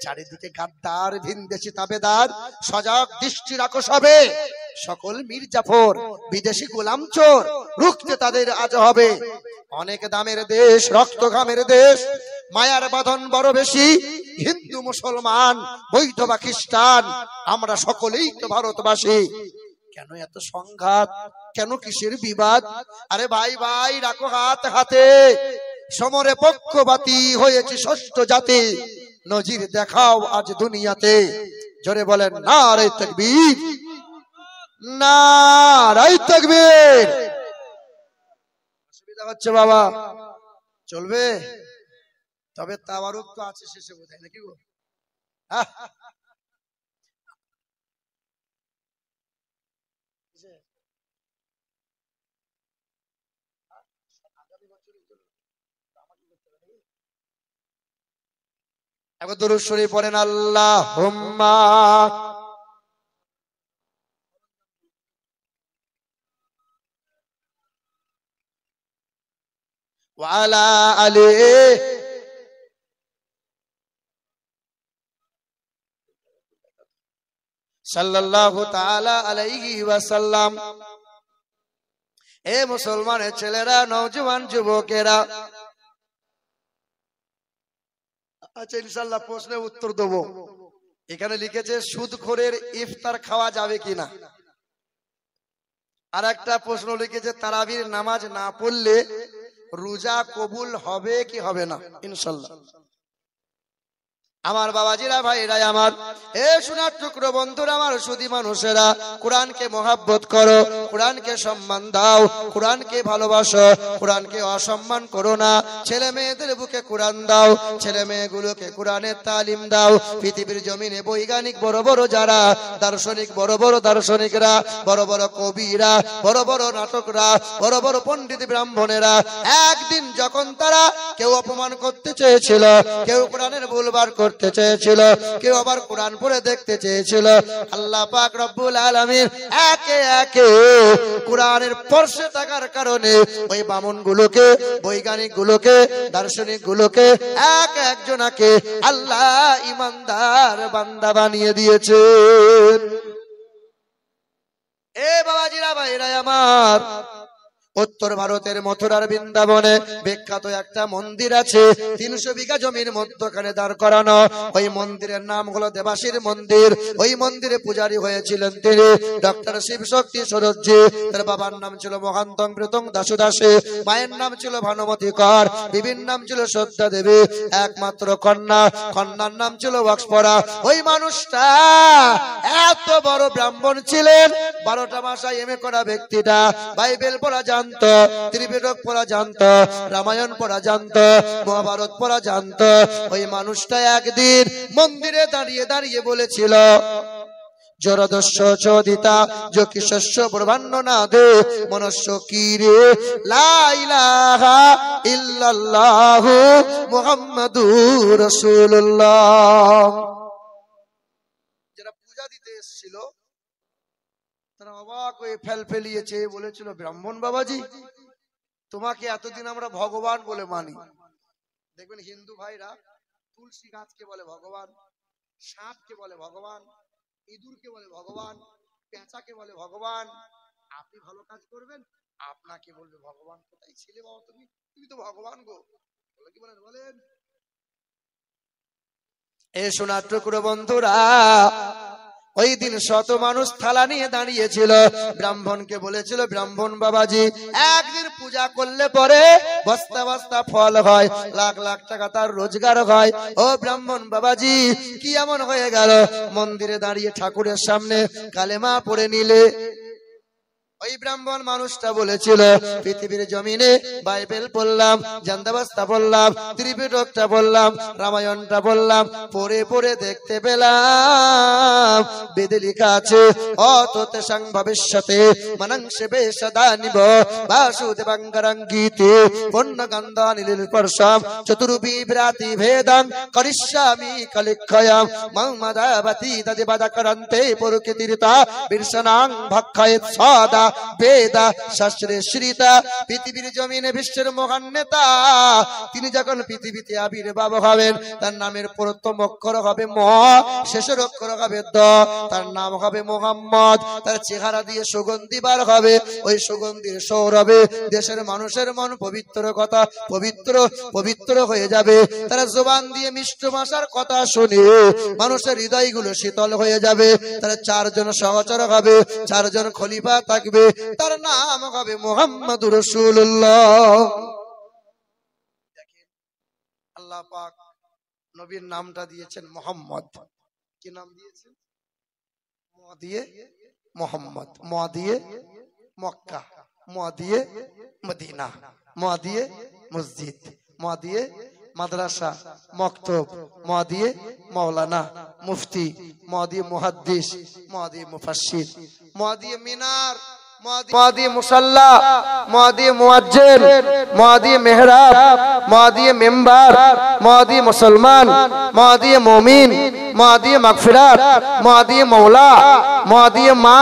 চারিদিকে গাদ্দার, ভিনদেশি তাবেদার, সজাগ দৃষ্টি রাখো সবে, সকল মির্জাফর, বিদেশি গোলাম চোর, রুখতে তাদের আজ হবে। অনেক দামের দেশ, রক্ত ঘামের দেশ, মায়ার বাঁধন বড় বেশি, হিন্দু মুসলমান, বৈধ বা খ্রিস্টান, আমরা সকলেই তো ভারতবাসী। কেন এত সংঘাত, কেন কিসের বিবাদ? আরে ভাই ভাই রাখো হাত হাতে, সমরে পক্ষপাতী হয়েছে ষষ্ঠ জাতি, নজির দেখাও আজ দুনিয়াতে। জোরে বলেন নারায়ে তাকবীর, নারায়ে তাকবীর। অসুবিধা হচ্ছে বাবা, চলবে? তবে তাওয়ারুক তো আছে শেষে বোধহয়, নাকি গো? একবার দরুদ শরীফ পড়েন, আল্লাহুম্মা ওয়া আলা আলি সাল্লাল্লাহু তাআলা আলাইহি ওয়াসাল্লাম। এ মুসলমানের ছেলেরা, নওজোয়ান যুবকেরা, আচ্ছা ইনশাআল্লাহ প্রশ্নের উত্তর দেব। এখানে লিখেছে সুদখোরের ইফতার খাওয়া যাবে কিনা। আর একটা প্রশ্ন লিখেছে তারাবির নামাজ না পড়লে রোজা কবুল হবে কি হবে না। ইনশাআল্লাহ আমার বাবাজিরা, ভাইরা আমার, এ সোনার টুকরো বন্ধুরা আমার, সুধী মানুষেরা, কোরআনকে মহাব্বত করো, কোরআনকে সম্মান দাও, কোরআনকে ভালোবাসো, কোরআনকে অসম্মান করো না। ছেলে মেয়েদের বুকে কোরআন দাও, ছেলে মেয়েগুলোকে কোরআনের তালিম দাও। পৃথিবীর জমিনে বৈজ্ঞানিক বড় বড় যারা দার্শনিক, বড় বড় দার্শনিকরা, বড় বড় কবিরা, বড় বড় নাটকরা, বড় বড় পণ্ডিত ব্রাহ্মণেরা, একদিন যখন তারা কেউ অপমান করতে চেয়েছিল, কেউ কোরআনের ভুলবার করতে চেয়েছিল, কেউ আবার কোরআন পড়ে দেখতে চেয়েছিল, আল্লাহ পাক রব্বুল আলামিন একে একে কোরআনের স্পর্শে থাকার কারণে ওই বামন গুলোকে, বৈজ্ঞানিক গুলোকে, দার্শনিক গুলোকে এক একজনাকে আল্লাহ ইমানদার বান্দা বানিয়ে দিয়েছে। এ বাবাজিরা, ভাইরা আমার, উত্তর ভারতের মথুরার বৃন্দাবনে বিখ্যাত একটা মন্দির আছে, 300 বিঘা জমির মধ্যখানে দাঁড় করানো। ওই মন্দিরের নাম হলো দেবাশীর মন্দির। ওই মন্দিরে পূজারী হয়েছিলেন তিনি ডক্টর শিব শক্তি সরোজি। তার বাবার নাম ছিল মহান্তং প্রীতং দাসু দাসী, মায়ের নাম ছিল ভানুমতি কর, বিবির নাম ছিল শ্রদ্ধা দেবী, একমাত্র কন্যা, কন্যার নাম ছিল ওয়াক্সপরা। ওই মানুষটা এত বড় ব্রাহ্মণ ছিলেন, 12টা ভাষা এমএ করা ব্যক্তিটা, বাইবেল পড়া জানতো, ত্রিপিটক পড়া জানতো, রামায়ণ পড়া জানতো, মহাভারত পড়া জানতো। ওই মানুষটা একদিন মন্দিরে দাঁড়িয়ে দাঁড়িয়ে বলেছিল, জরদস্য চোদিতা যকিশস্য ব্রহ্মাণ্ড নাদে মনস্য কিরে লা ইলাহা ইল্লাল্লাহু মুহাম্মাদুর রাসূলুল্লাহ। যারা পূজা দিতে এসেছিল তারা অবাক হয়ে ফেলিয়েছে, বলেছিল, ব্রাহ্মণ বাবাজি, তোমাকে এতদিন আমরা ভগবান বলে মানি। দেখবেন হিন্দু ভাইরা তুলসী গাছকে বলে ভগবান, সাপকে বলে ভগবান, ইঁদুরকে বলে ভগবান, পেঁচাকে বলে ভগবান। আপনি ভালো কাজ করবেন, আপনাকে বলবে ভগবান। কোথায় ছিলে বাবা তুমি? তুমি তো ভগবান গো। কি বলেন বলেন? এ সোনার টুকরো বন্ধুরা, ওই দিন শত মানুষ থালা নিয়ে দাঁড়িয়েছিল, ব্রাহ্মণকে বলেছিল, ব্রাহ্মণ বাবাজি, একদিন পূজা করলে পরে বস্তা বস্তা ফল হয়, লাখ লাখ টাকা তার রোজগার হয়। ও ব্রাহ্মণ বাবাজি, কি এমন হয়ে গেল মন্দিরে দাঁড়িয়ে ঠাকুরের সামনে কালেমা পড়ে নিলে? ওই ব্রাহ্মণ মানুষটা বলেছিল, পৃথিবীর জমিনে বাইবেল পড়লাম, জান্দাবাস্তা পড়লাম, ত্রিপিটকটা পড়লাম, রামায়ণটা পড়লাম, পড়ে পড়ে দেখতে পেলাম বেদে লেখা আছে, অততে সাং ভবিষ্যতে মনংসে বেশদা নিব বাসুদেবাঙ্গরং গীতে পূর্ণগন্ধা নীল স্পর্শম চতুর্বিভ্রাতি ভেদং করিষ্যামি কলিক্ষয়ম মমদাবতী তদিবদকরন্তে পুরকিতীর্তা বিরসনাং ভক্ষয়েৎ সদা বেদা শাস্ত্রে শ্রীতা। পৃথিবীর জমিনে বিশ্বের মহান নেতা, তিনি যখন পৃথিবীতে আবির্ভাব হবেন, তার নামের প্রথম অক্ষর হবে ম, শেষের অক্ষর হবে দ, তার নাম হবে মোহাম্মদ। তার চেহারা দিয়ে সুগন্ধি বার হবে, ওই সুগন্ধির সৌরভে দেশের মানুষের মন পবিত্র কথা পবিত্র পবিত্র হয়ে যাবে। তারা জবান দিয়ে মিষ্ট ভাষার কথা শুনে মানুষের হৃদয়গুলো শীতল হয়ে যাবে। তারা 4 জন সহচর হবে, 4 জন খলিফা থাকবে, তার নাম হবে মুহাম্মাদুর রাসূলুল্লাহ। দেখেন আল্লাহ পাক নবীর নামটা দিয়েছেন মুহাম্মদ। কি নাম দিয়েছেন? ম দিয়ে মুহাম্মদ, ম দিয়ে মক্কা, ম দিয়ে মদিনা, ম দিয়ে মসজিদ, ম দিয়ে মাদ্রাসা, মক্তব, ম দিয়ে মাওলানা, মুফতি, ম দিয়ে মুহাদ্দিস, ম দিয়ে মুফাসসির, ম দিয়ে মিনার, ম দিয়ে মুসাল্লা, ম দিয়ে মুয়াজ্জিন, ম দিয়ে মেহরাব, ম দিয়ে মেম্বার, ম দিয়ে মুসলমান, ম দিয়ে মুমিন, ম দিয়ে মাগফিরাত, ম দিয়ে মাওলা, ম দিয়ে মা,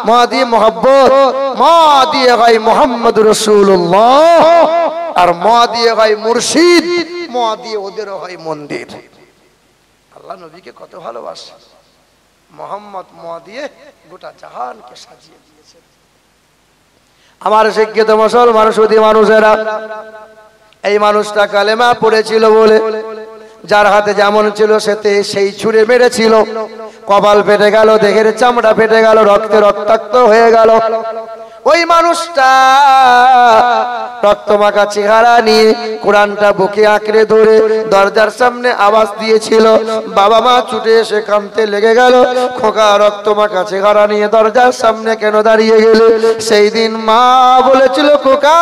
ম দিয়ে মোহাব্বত, ম দিয়ে গায় মুহাম্মদুর রাসূলুল্লাহ, আর ম দিয়ে গায় মুর্শিদ, ম দিয়ে ওদের হয় মন্দির। আল্লাহ নবীকে কত ভালোবাসে। মোহাম্মদ ম দিয়ে গোটা জাহানকে সাজিয়ে দিয়েছে। আমার শিক্ষিত মুসলমান সুধী মানুষেরা, এই মানুষটা কালেমা পড়েছিল বলে যার হাতে যেমন ছিল সেতে সেই ছুঁড়ে মেরেছিল, কপাল ফেটে গেল, দেহের চামড়া ফেটে গেল, রক্তে রক্তাক্ত হয়ে গেল। ওই মানুষটা রক্তমাখা চেহারা নিয়ে কোরআনটা বুকে আঁকড়ে ধরে দরজার সামনে আওয়াজ দিয়েছিল। বাবা মা ছুটে এসে কাঁদতে লেগে গেল, খোকা রক্তমাখা চেহারা নিয়ে দরজার সামনে কেন দাঁড়িয়ে গেলে? সেই দিন মা বলেছিল, খোকা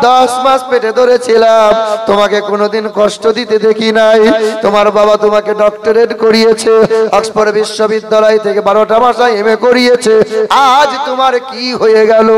10 মাস পেটে ধরেছিলাম, তোমাকে কোনোদিন কষ্ট দিতে দেখি নাই। তোমার বাবা তোমাকে ডক্টরেট করিয়েছে, অক্সফোর্ড বিশ্ববিদ্যালয় থেকে 12টা ভাষায় MA করিয়েছে। আজ তোমার কি হয়ে গেল?